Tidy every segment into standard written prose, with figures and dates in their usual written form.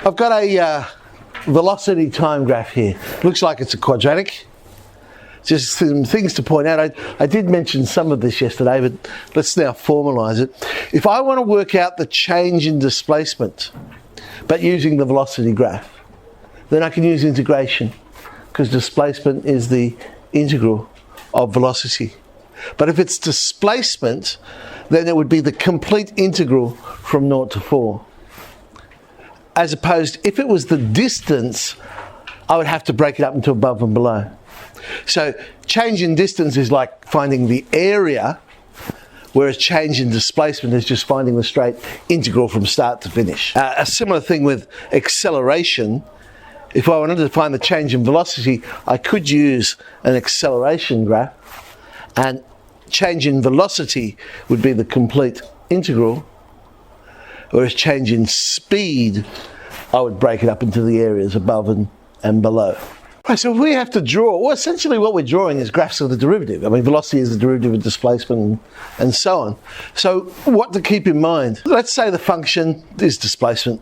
I've got a velocity time graph here. Looks like it's a quadratic. Just some things to point out. I did mention some of this yesterday, but let's now formalise it. If I want to work out the change in displacement, but using the velocity graph, then I can use integration, because displacement is the integral of velocity. But if it's displacement, then it would be the complete integral from 0 to 4. As opposed, if it was the distance, I would have to break it up into above and below. So change in distance is like finding the area, whereas change in displacement is just finding the straight integral from start to finish. A similar thing with acceleration. If I wanted to find the change in velocity, I could use an acceleration graph, and change in velocity would be the complete integral, whereas change in speed, I would break it up into the areas above and below. Right, so if we have to draw, well, essentially what we're drawing is graphs of the derivative. I mean, velocity is the derivative of displacement and so on. So what to keep in mind? Let's say the function is displacement.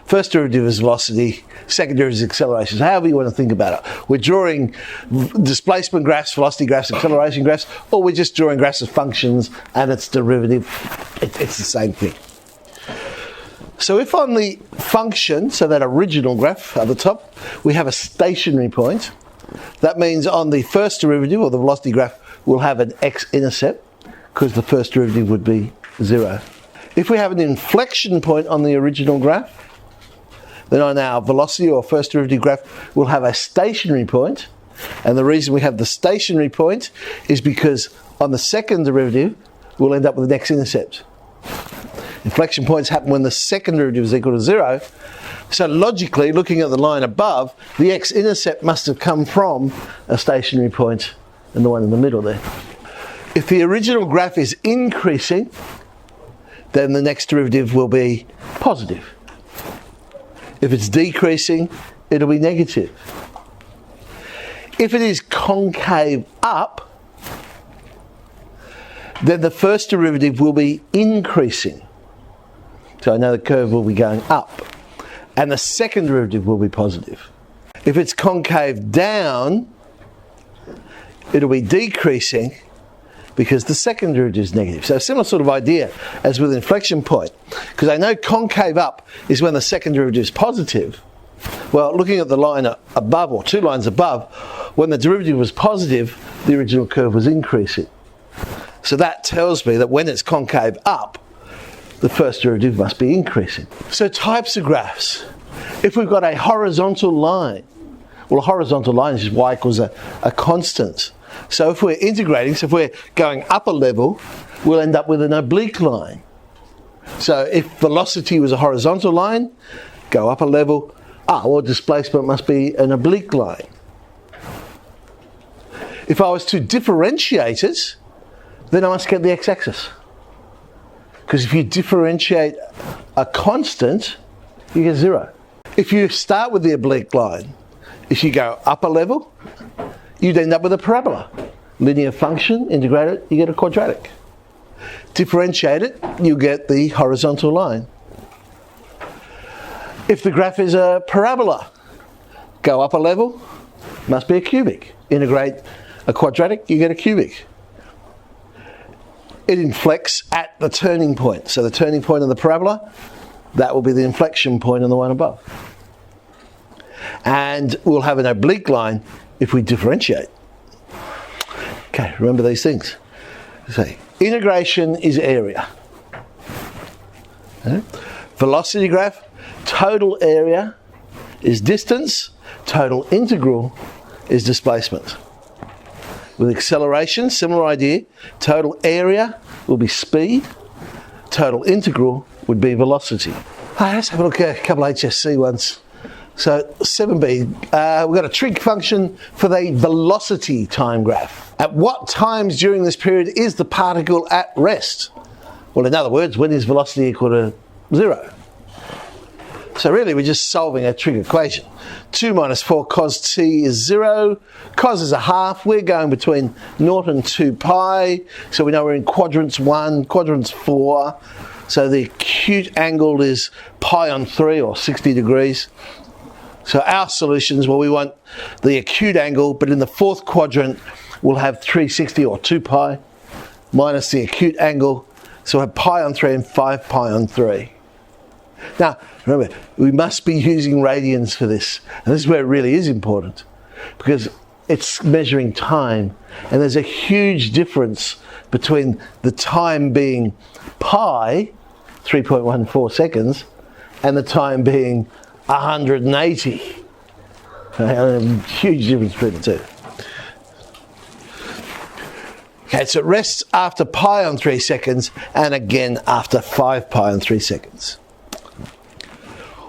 First derivative is velocity, second derivative is acceleration. So however you want to think about it. We're drawing displacement graphs, velocity graphs, acceleration graphs, or we're just drawing graphs of functions and its derivative. It's the same thing. So if on the function, so that original graph at the top, we have a stationary point, that means on the first derivative, or the velocity graph, we'll have an x-intercept, because the first derivative would be 0. If we have an inflection point on the original graph, then on our velocity or first derivative graph, we'll have a stationary point. And the reason we have the stationary point is because on the second derivative, we'll end up with an x-intercept. Inflection points happen when the second derivative is equal to 0. So logically, looking at the line above, the x-intercept must have come from a stationary point and the one in the middle there. If the original graph is increasing, then the next derivative will be positive. If it's decreasing, it'll be negative. If it is concave up, then the first derivative will be increasing. So I know the curve will be going up. And the second derivative will be positive. If it's concave down, it'll be decreasing because the second derivative is negative. So a similar sort of idea as with inflection point. Because I know concave up is when the second derivative is positive. Well, looking at the line above, or two lines above, when the derivative was positive, the original curve was increasing. So that tells me that when it's concave up, the first derivative must be increasing. So types of graphs. If we've got a horizontal line, well, a horizontal line is just y equals a constant. So if we're integrating, so if we're going up a level, we'll end up with an oblique line. So if velocity was a horizontal line, go up a level, well, displacement must be an oblique line. If I was to differentiate it, then I must get the x-axis. Because if you differentiate a constant, you get 0. If you start with the oblique line, if you go up a level, you'd end up with a parabola. Linear function, integrate it, you get a quadratic. Differentiate it, you get the horizontal line. If the graph is a parabola, go up a level, must be a cubic. Integrate a quadratic, you get a cubic. It inflects at the turning point. So the turning point of the parabola, that will be the inflection point on the one above. And we'll have an oblique line if we differentiate. Okay, remember these things. So integration is area. Okay. Velocity graph, total area is distance, total integral is displacement. With acceleration, similar idea, total area will be speed, total integral would be velocity. Let's have a look at a couple of HSC ones. So 7b, we've got a trig function for the velocity time graph. At what times during this period is the particle at rest? Well, in other words, when is velocity equal to 0? So really we're just solving a trig equation. 2 minus 4 cos t is 0. Cos is a half. We're going between 0 and 2 pi. So we know we're in quadrants 1, quadrants 4. So the acute angle is pi on 3 or 60 degrees. So our solutions, well, we want the acute angle, but in the fourth quadrant, we'll have 360 or 2 pi minus the acute angle. So we'll have pi on 3 and 5 pi on 3. Now, remember, we must be using radians for this. And this is where it really is important, because it's measuring time. And there's a huge difference between the time being pi, 3.14 seconds, and the time being 180. A huge difference between the two. Okay, so it rests after pi on 3 seconds and again after 5 pi on 3 seconds.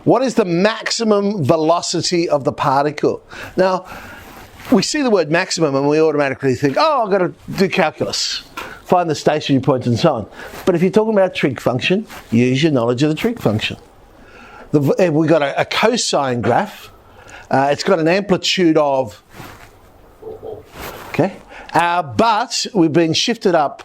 What is the maximum velocity of the particle? Now, we see the word maximum and we automatically think, oh, I've got to do calculus, find the stationary point and so on. But if you're talking about a trig function, use your knowledge of the trig function. We've got a cosine graph. It's got an amplitude of, okay, but we've been shifted up.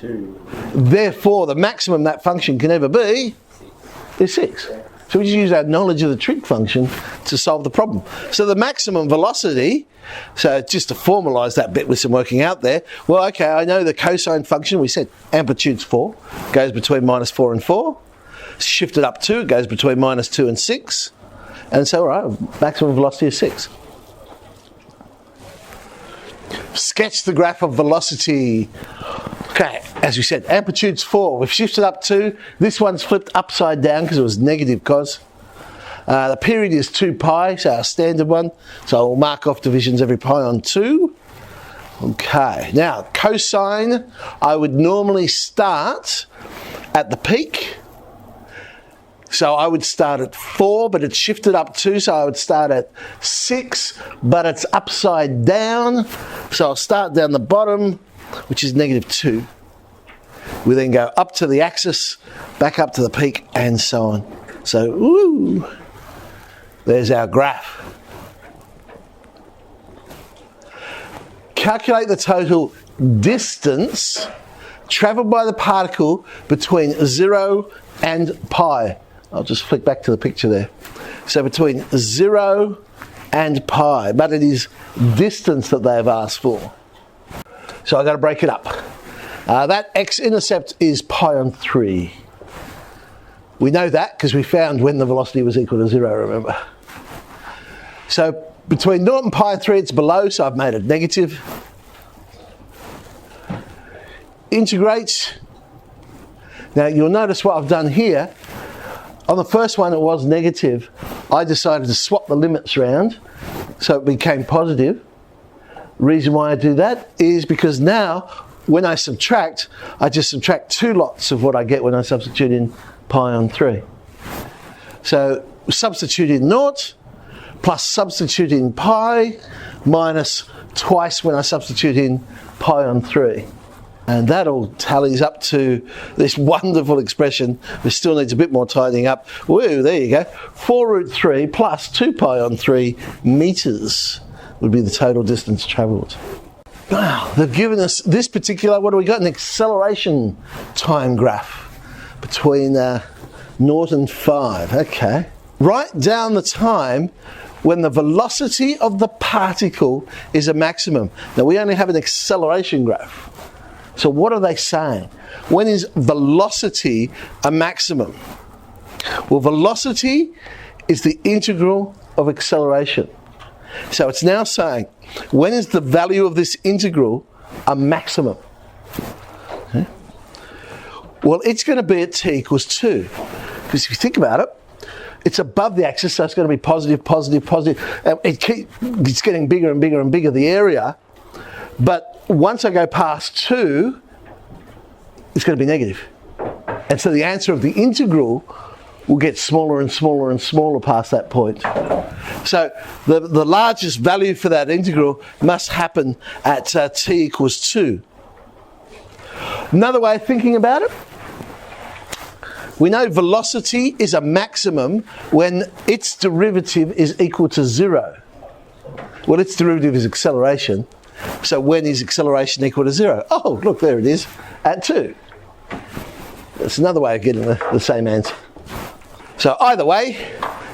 2. Therefore, the maximum that function can ever be is 6. So we just use our knowledge of the trig function to solve the problem. So the maximum velocity, so just to formalise that bit with some working out there, well, okay, I know the cosine function, we said amplitude's 4, goes between minus 4 and 4. Shifted up 2, it goes between minus 2 and 6. And so, all right, maximum velocity is 6. Sketch the graph of velocity. Okay, as we said, amplitude's 4. We've shifted up 2. This one's flipped upside down because it was negative cos. The period is 2 pi, so our standard one. So I'll mark off divisions every pi on 2. Okay, now cosine, I would normally start at the peak. So I would start at 4, but it's shifted up 2, so I would start at 6, but it's upside down. So I'll start down the bottom, which is negative 2. We then go up to the axis, back up to the peak, and so on. So, woo, there's our graph. Calculate the total distance travelled by the particle between 0 and pi. I'll just flick back to the picture there. So between 0 and pi, but it is distance that they've asked for. So I've got to break it up. That x-intercept is pi on 3. We know that because we found when the velocity was equal to 0, remember. So between 0 and pi on 3, it's below, so I've made it negative. Integrate. Now you'll notice what I've done here. On the first one it was negative. I decided to swap the limits around so it became positive. Reason why I do that is because now when I subtract, I just subtract 2 lots of what I get when I substitute in pi on 3. So substitute in 0 plus substitute in pi minus twice when I substitute in pi on 3. And that all tallies up to this wonderful expression, which still needs a bit more tidying up. Woo, there you go. 4 root 3 plus 2 pi on 3 metres would be the total distance travelled. Now, they've given us this particular, what do we got? An acceleration time graph between 0 and 5. Okay. Write down the time when the velocity of the particle is a maximum. Now, we only have an acceleration graph. So what are they saying? When is velocity a maximum? Well, velocity is the integral of acceleration. So it's now saying, when is the value of this integral a maximum? Okay. Well, it's going to be at t equals 2. Because if you think about it, it's above the axis, so it's going to be positive, positive, positive. It's getting bigger and bigger and bigger, the area. But once I go past 2, it's going to be negative. And so the answer of the integral will get smaller and smaller and smaller past that point. So the largest value for that integral must happen at t equals 2. Another way of thinking about it, we know velocity is a maximum when its derivative is equal to 0. Well, its derivative is acceleration. So when is acceleration equal to 0? Oh, look, there it is, at 2. That's another way of getting the same answer. So either way,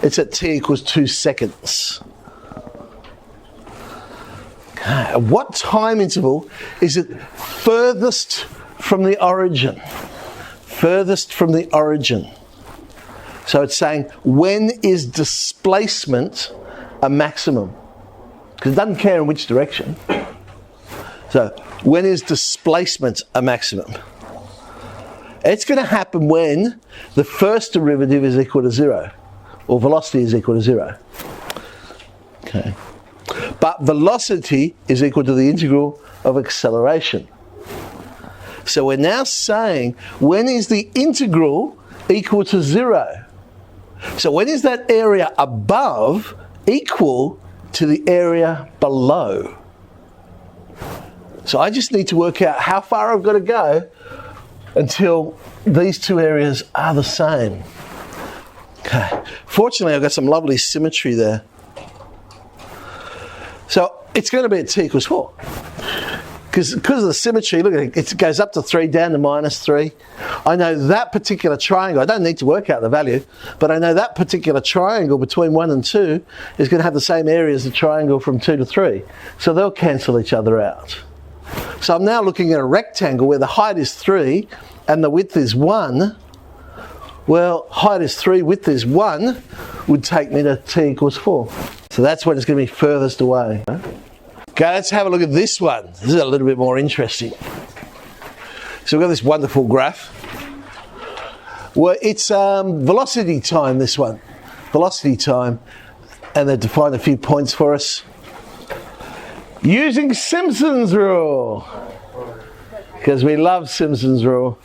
it's at t equals 2 seconds. Okay. What time interval is it furthest from the origin? Furthest from the origin. So it's saying, when is displacement a maximum? Because it doesn't care in which direction. So, when is displacement a maximum? It's going to happen when the first derivative is equal to 0, or velocity is equal to 0. Okay. But velocity is equal to the integral of acceleration. So we're now saying, when is the integral equal to 0? So when is that area above equal to the area below? So I just need to work out how far I've got to go until these two areas are the same. Okay. Fortunately, I've got some lovely symmetry there. So it's going to be at t equals 4. Because of the symmetry, look at it, it goes up to 3, down to -3. I know that particular triangle, I don't need to work out the value, but I know that particular triangle between 1 and 2 is going to have the same area as the triangle from 2 to 3. So they'll cancel each other out. So I'm now looking at a rectangle where the height is 3 and the width is 1. Well, height is 3, width is 1, would take me to t equals 4. So that's when it's going to be furthest away. Okay, let's have a look at this one. This is a little bit more interesting. So we've got this wonderful graph. Well, it's velocity time, this one. Velocity time. And they've defined a few points for us. Using Simpson's rule. Because we love Simpson's rule.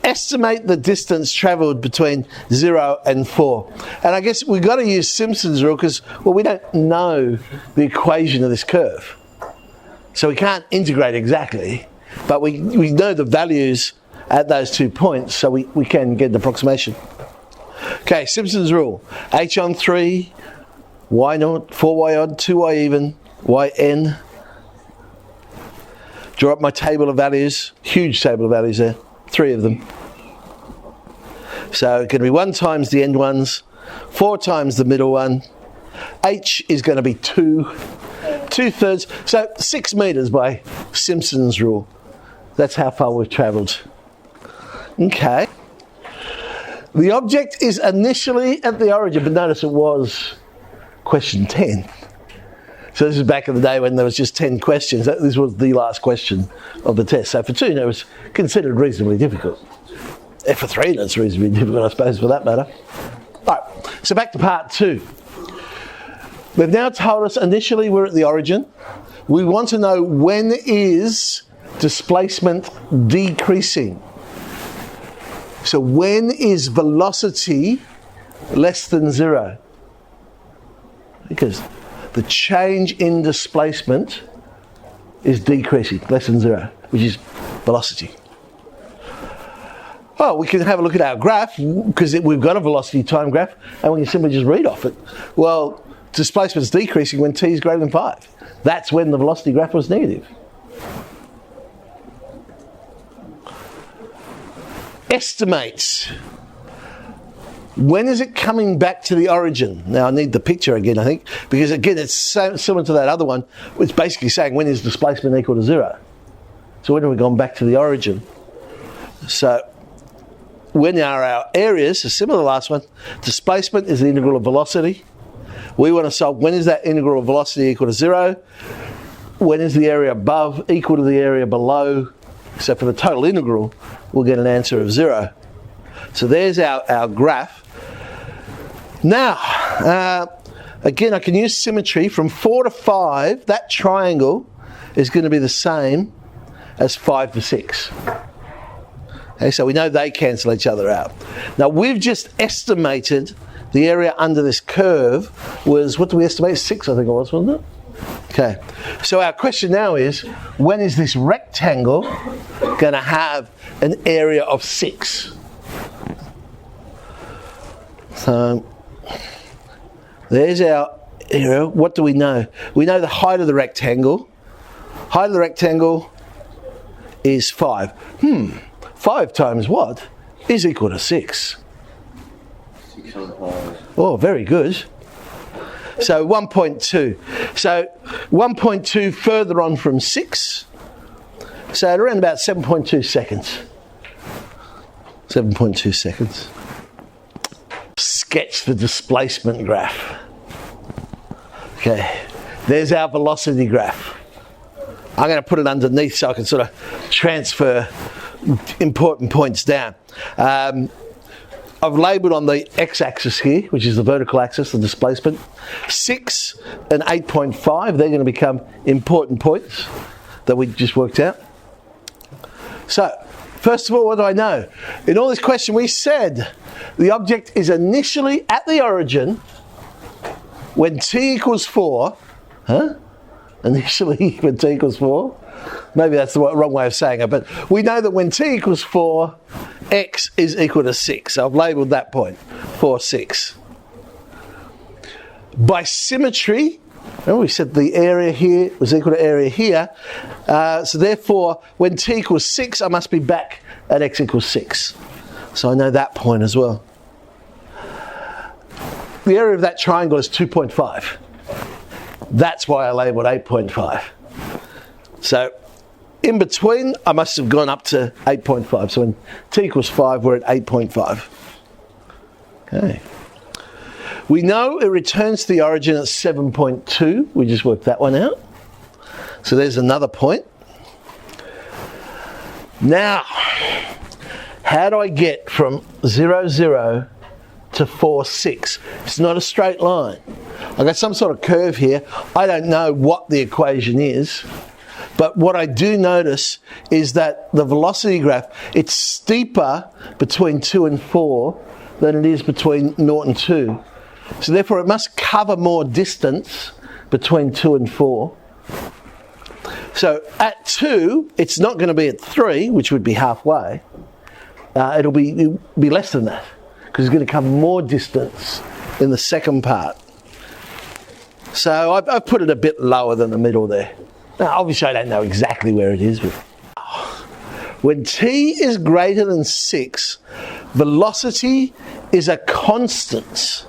Estimate the distance travelled between 0 and 4. And I guess we've got to use Simpson's rule because, well, we don't know the equation of this curve. So we can't integrate exactly, but we know the values at those 2 points, so we can get an approximation. Okay, Simpson's rule. H on 3, y naught, 4y odd, 2y even, yn. Draw up my table of values. Huge table of values there. 3 of them. So it can be 1 times the end ones, 4 times the middle one. H is going to be 2/3. So 6 metres by Simpson's rule. That's how far we've travelled. Okay. The object is initially at the origin, but notice it was question 10. So this is back in the day when there was just 10 questions. This was the last question of the test. So for 2, it was considered reasonably difficult. And for 3, it's reasonably difficult, I suppose, for that matter. All right, so back to part 2. They've now told us initially we're at the origin. We want to know when is displacement decreasing. So when is velocity less than 0? Because the change in displacement is decreasing, less than 0, which is velocity. Well, we can have a look at our graph, because we've got a velocity time graph, and we can simply just read off it. Well, displacement is decreasing when t is greater than 5. That's when the velocity graph was negative. Estimates. When is it coming back to the origin? Now I need the picture again, I think, because again it's similar to that other one. It's basically saying when is displacement equal to 0. So when have we gone back to the origin? So when are our areas, similar to the last one, displacement is the integral of velocity. We want to solve when is that integral of velocity equal to 0. When is the area above equal to the area below? So for the total integral, we'll get an answer of 0. So there's our graph. Now, again, I can use symmetry. From 4 to 5, that triangle is going to be the same as 5 to 6. Okay, so we know they cancel each other out. Now, we've just estimated the area under this curve was, what do we estimate? 6, I think it was, wasn't it? Okay, so our question now is, when is this rectangle going to have an area of 6? So there's our area. What do we know? We know the height of the rectangle. Height of the rectangle is 5. 5 times what is equal to 6? 6.5. Oh, very good. So 1.2. So 1.2 further on from 6. So at around about 7.2 seconds. 7.2 seconds. Sketch the displacement graph. Okay, there's our velocity graph. I'm going to put it underneath so I can sort of transfer important points down. I've labelled on the x-axis here, which is the vertical axis, the displacement, 6 and 8.5. They're going to become important points that we just worked out. So, first of all, what do I know? In all this question, we said the object is initially at the origin when t equals 4. Initially when t equals 4. Maybe that's the wrong way of saying it, but we know that when t equals 4, x is equal to 6. So I've labelled that point, 4, 6. By symmetry, remember we said the area here was equal to area here, so therefore when t equals 6, I must be back at x equals 6. So I know that point as well. The area of that triangle is 2.5. That's why I labelled 8.5. So in between, I must have gone up to 8.5. So when t equals 5, we're at 8.5. Okay. We know it returns to the origin at 7.2. We just worked that one out. So there's another point. Now, how do I get from 0, 0 to 4, 6? It's not a straight line. I've got some sort of curve here. I don't know what the equation is, but what I do notice is that the velocity graph, it's steeper between 2 and 4 than it is between 0 and 2. So therefore it must cover more distance between 2 and 4. So at 2, it's not going to be at 3, which would be halfway. It'll be less than that, because it's going to cover more distance in the second part. So I've put it a bit lower than the middle there. Now, obviously I don't know exactly where it is, but when t is greater than 6, velocity is a constant.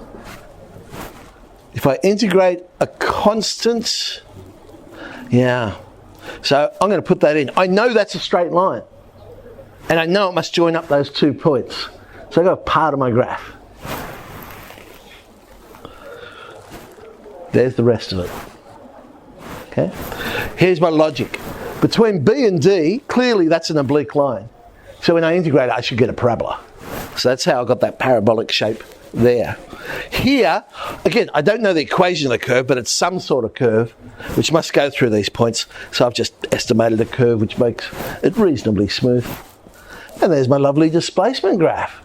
If I integrate a constant, yeah. So I'm going to put that in. I know that's a straight line. And I know it must join up those 2 points. So I've got a part of my graph. There's the rest of it. Okay? Here's my logic. Between B and D, clearly that's an oblique line. So when I integrate it, I should get a parabola. So that's how I got that parabolic shape there. Here, again, I don't know the equation of the curve, but it's some sort of curve which must go through these points. So I've just estimated a curve which makes it reasonably smooth. And there's my lovely displacement graph.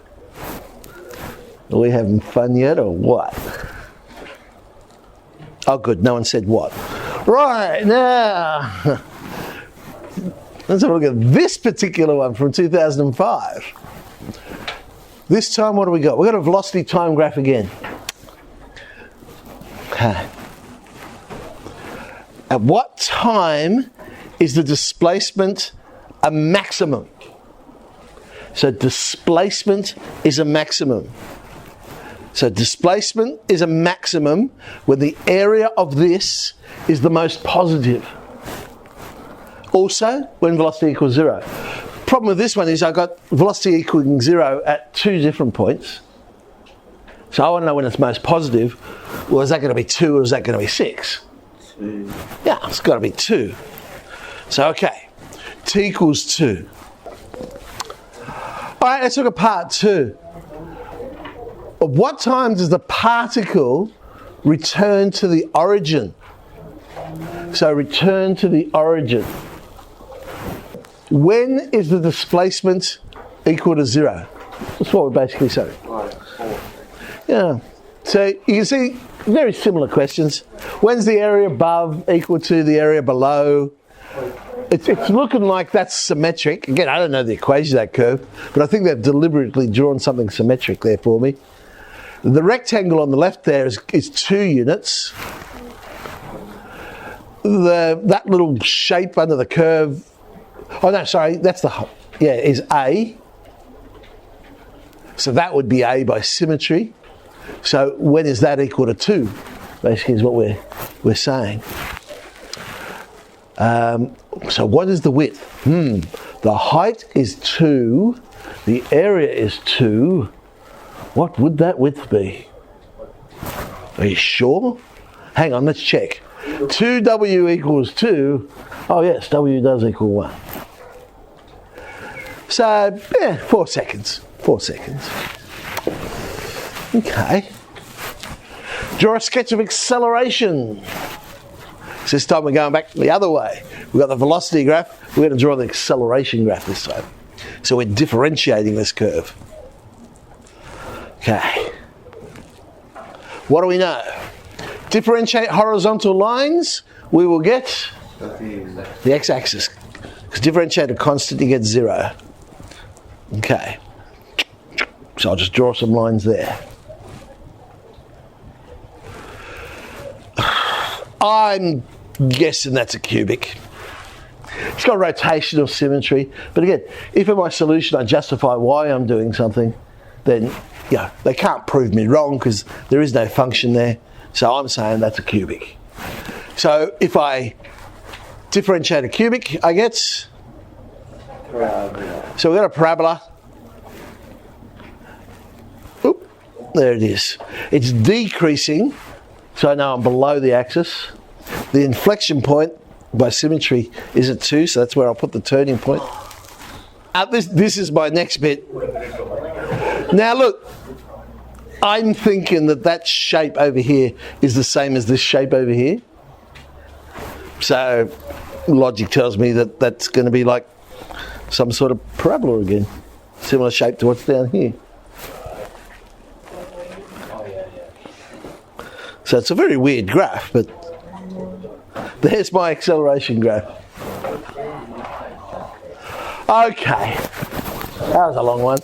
Are we having fun yet or what? Oh good, no one said what. Right, now, let's have a look at this particular one from 2005. This time, what do we got? We've got a velocity time graph again. Okay. At what time is the displacement a maximum? So displacement is a maximum. So displacement is a maximum when the area of this is the most positive. Also, when velocity equals 0. Problem with this one is I got velocity equaling 0 at 2 different points. So I want to know when it's most positive. Well, is that going to be 2 or is that going to be 6? 2. Yeah, it's got to be 2. So, okay, t equals 2. All right, let's look at part 2. At what time does the particle return to the origin? So return to the origin. When is the displacement equal to 0? That's what we're basically saying. Right, 4. Yeah. So you can see very similar questions. When's the area above equal to the area below? It's looking like that's symmetric. Again, I don't know the equation of that curve, but I think they've deliberately drawn something symmetric there for me. The rectangle on the left there is 2 units. That little shape under the curve, oh no, sorry, that's the is A. So that would be A by symmetry. So when is that equal to 2? Basically is what we're saying. So what is the width? The height is 2. The area is 2. What would that width be? Are you sure? Hang on, let's check. 2W equals 2. Oh yes, W does equal 1. So, 4 seconds. 4 seconds. Okay. Draw a sketch of acceleration. So this time we're going back the other way. We've got the velocity graph. We're going to draw the acceleration graph this time. So we're differentiating this curve. Okay. What do we know? Differentiate horizontal lines, we will get the x-axis. Because differentiate a constant, you get 0. Okay. So I'll just draw some lines there. I'm guessing that's a cubic. It's got rotational symmetry. But again, if in my solution I justify why I'm doing something, then they can't prove me wrong because there is no function there. So I'm saying that's a cubic. So if I differentiate a cubic, I get... So we've got a parabola. Oop, there it is. It's decreasing, so I know I'm below the axis. The inflection point by symmetry is at 2, so that's where I'll put the turning point. This is my next bit. Now look, I'm thinking that shape over here is the same as this shape over here. So logic tells me that that's going to be like some sort of parabola again. Similar shape to what's down here. So it's a very weird graph, but there's my acceleration graph. Okay, that was a long one.